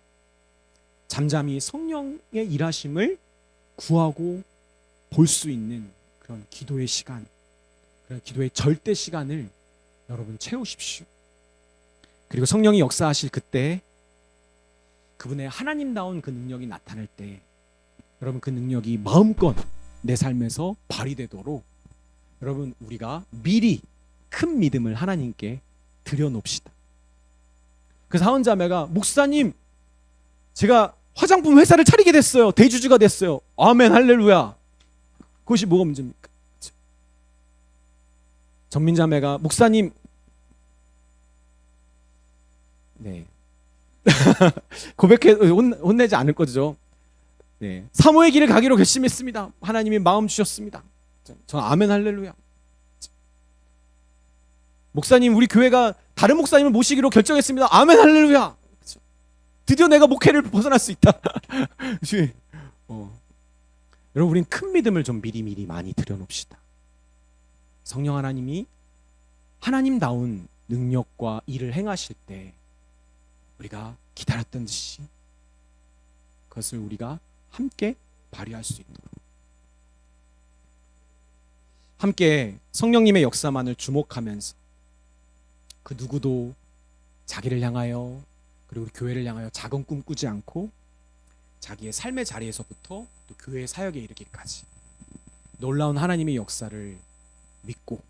잠잠히 성령의 일하심을 구하고 볼 수 있는 그런 기도의 시간, 그런 기도의 절대 시간을 여러분 채우십시오. 그리고 성령이 역사하실 그때 그분의 하나님다운 그 능력이 나타날 때 여러분 그 능력이 마음껏 내 삶에서 발휘되도록 여러분 우리가 미리 큰 믿음을 하나님께 드려놓읍시다. 그 사원자매가 목사님 제가 화장품 회사를 차리게 됐어요. 대주주가 됐어요. 아멘 할렐루야. 그것이 뭐가 문제입니까? 전민자매가 목사님 네 고백해 혼내지 않을 거죠. 네 사모의 길을 가기로 결심했습니다. 하나님이 마음 주셨습니다. 저 아멘 할렐루야. 목사님 우리 교회가 다른 목사님을 모시기로 결정했습니다. 아멘 할렐루야. 드디어 내가 목회를 벗어날 수 있다. 여러분 우린 큰 믿음을 좀 미리 많이 들여놓읍시다. 성령 하나님이 하나님다운 능력과 일을 행하실 때 우리가 기다렸던 듯이 그것을 우리가 함께 발휘할 수 있도록 함께 성령님의 역사만을 주목하면서 그 누구도 자기를 향하여 그리고 우리 교회를 향하여 작은 꿈 꾸지 않고 자기의 삶의 자리에서부터 또 교회의 사역에 이르기까지 놀라운 하나님의 역사를 믿고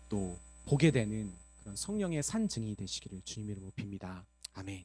또 보게 되는 그런 성령의 산증이 되시기를 주님 이름으로 빕니다. 아멘.